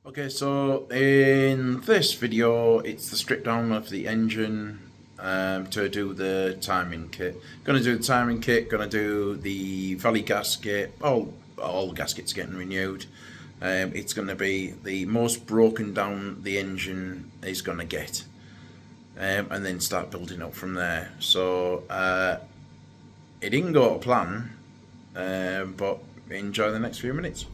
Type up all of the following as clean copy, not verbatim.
Okay, so in this video, it's the strip down of the engine to do the timing kit. Gonna do the timing kit, gonna do the valley gasket, all the gaskets getting renewed. It's gonna be the most broken down the engine is gonna get. And then start building up from there. So it didn't go to plan, but enjoy the next few minutes.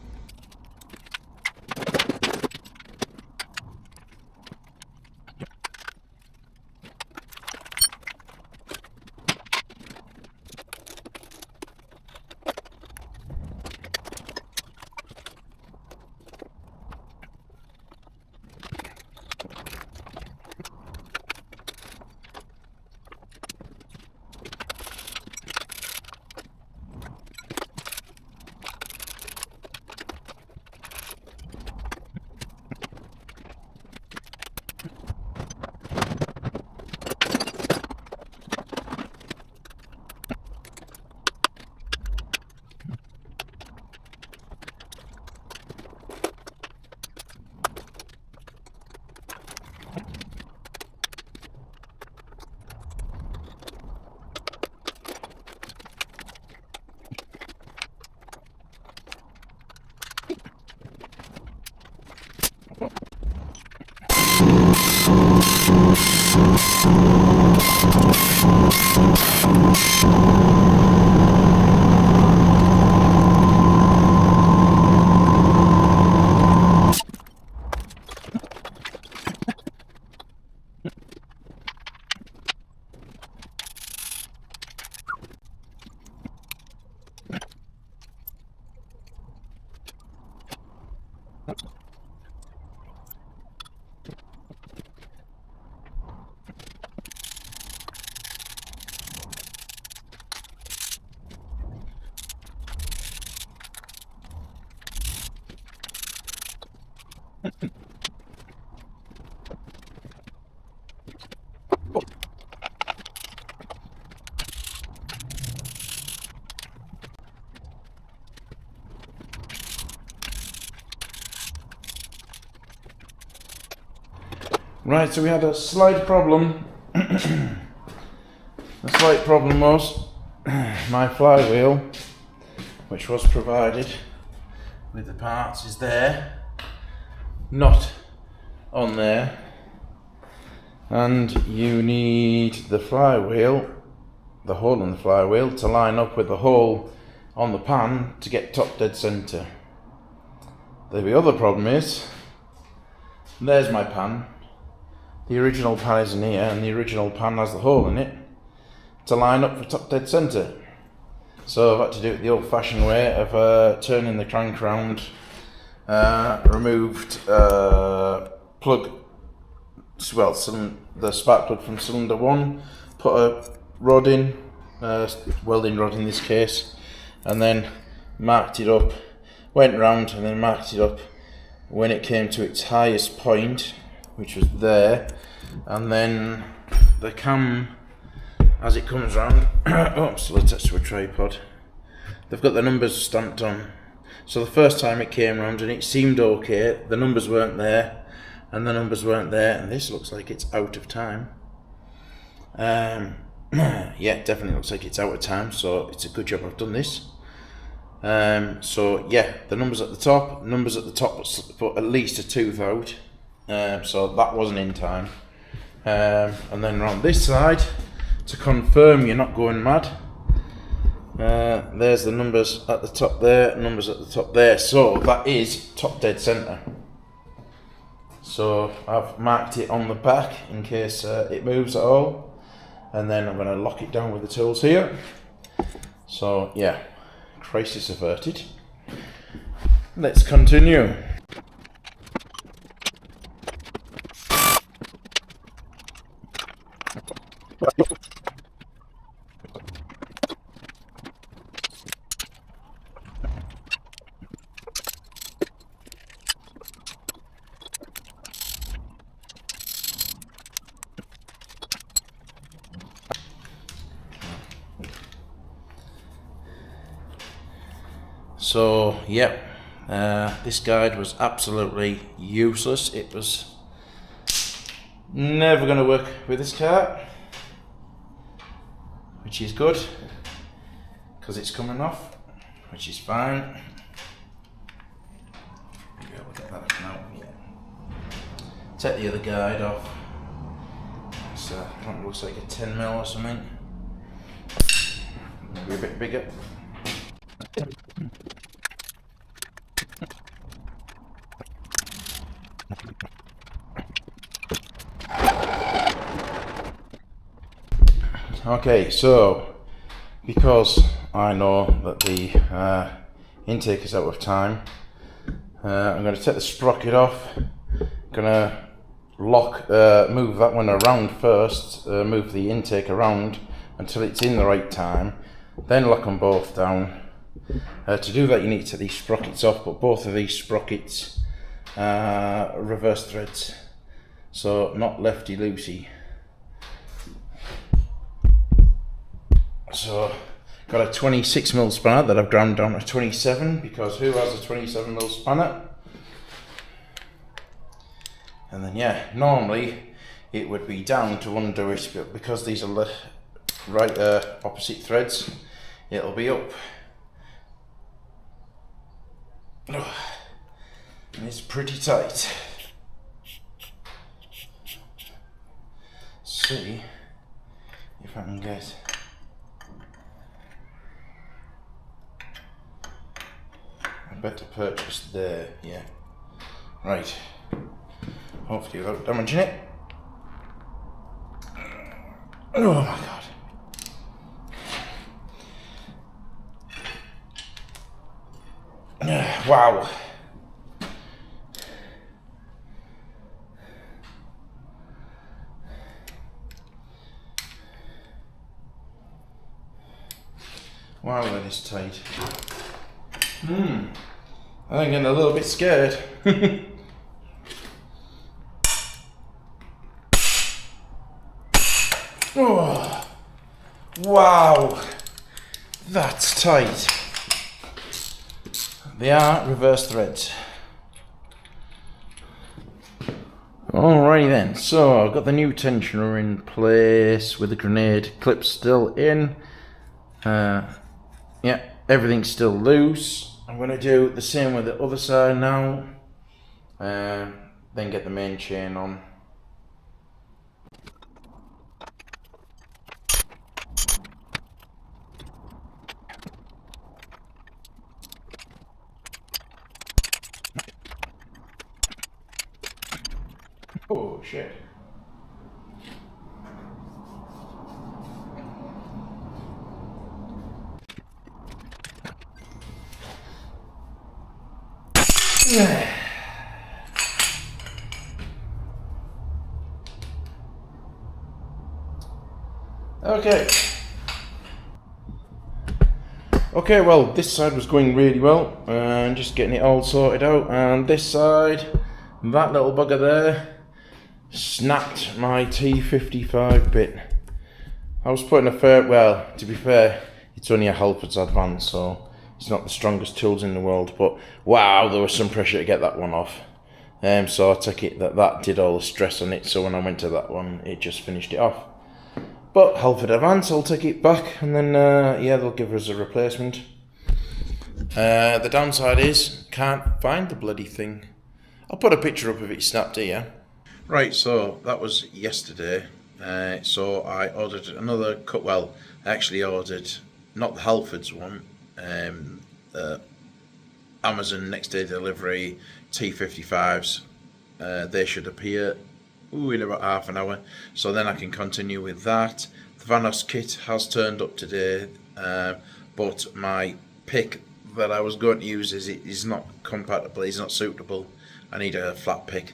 Right, so we had a slight problem. The slight problem was my flywheel, which was provided with the parts, is there, not on there, and you need the flywheel, the hole in the flywheel, to line up with the hole on the pan to get top dead center. The other problem is, there's my pan. The original pan is in here, and the original pan has the hole in it to line up for top dead centre. So I've had to do it the old fashioned way of turning the crank round, removed plug, well, the spark plug from cylinder 1, put a rod in, welding rod in this case, and then marked it up, went round and then marked it up when it came to its highest point, which was there, and then the cam, as it comes round, oh, still attached to a tripod, they've got the numbers stamped on. So the first time it came round and it seemed okay, the numbers weren't there, and the numbers weren't there, and this looks like it's out of time. Yeah, definitely looks like it's out of time, so it's a good job I've done this. So yeah, the numbers at the top put at least a tooth out. So that wasn't in time, and then around this side, to confirm you're not going mad, there's the numbers at the top there, numbers at the top there, so that is top dead center. So I've marked it on the back in case it moves at all, and then I'm going to lock it down with the tools here. So yeah, crisis averted. Let's continue. So, yep, This guide was absolutely useless. It was never going to work with this car, which is good because it's coming off, which is fine. Maybe I'll get that off now. Yeah. Take the other guide off. So it looks like a 10mm or something. Maybe a bit bigger. Okay, so because I know that the intake is out of time, I'm going to take the sprocket off. Going to move that one around first, move the intake around until it's in the right time, then lock them both down. To do that you need to take these sprockets off, but both of these sprockets are reverse threads, so not lefty loosey. So got a 26mm spanner that I've ground down to 27, because who has a 27mm spanner? And then yeah, normally it would be down to undo it, but because these are right opposite threads, it'll be up. Oh, and it's pretty tight. See if I can get. I better purchase there, yeah. Right. Hopefully without damaging it. Oh my god. Wow. Wow, that is tight. I'm getting a little bit scared. Oh, wow, that's tight. They are reverse threads. Alrighty then, so I've got the new tensioner in place with the grenade clip still in. Yeah, everything's still loose. I'm going to do the same with the other side now, then get the main chain on. Oh shit. Okay, well, this side was going really well, and just getting it all sorted out, and this side, that little bugger there, snapped my T55 bit. I was putting a fair, well, to be fair, it's only a Halfords Advance, so it's not the strongest tools in the world, but wow, there was some pressure to get that one off. So I took it that did all the stress on it, so when I went to that one, it just finished it off. But Halford Advance, I'll take it back, and then yeah, they'll give us a replacement. The downside is, can't find the bloody thing. I'll put a picture up of it snapped here. Right, so that was yesterday. So I ordered another cut. Well, I actually ordered not the Halfords one. Amazon next day delivery T55s. They should appear in about half an hour, so then I can continue with that. The Vanos kit has turned up today, but my pick that I was going to use is not compatible, is not suitable. I need a flat pick,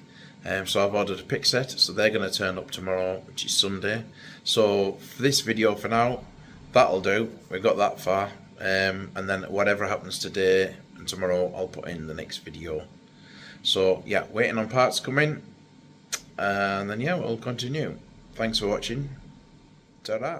so I've ordered a pick set, so they're going to turn up tomorrow, which is Sunday. So for this video for now, that'll do. We've got that far, and then whatever happens today and tomorrow, I'll put in the next video. So yeah, waiting on parts coming. And then yeah, we'll continue. Thanks for watching. Ta-da.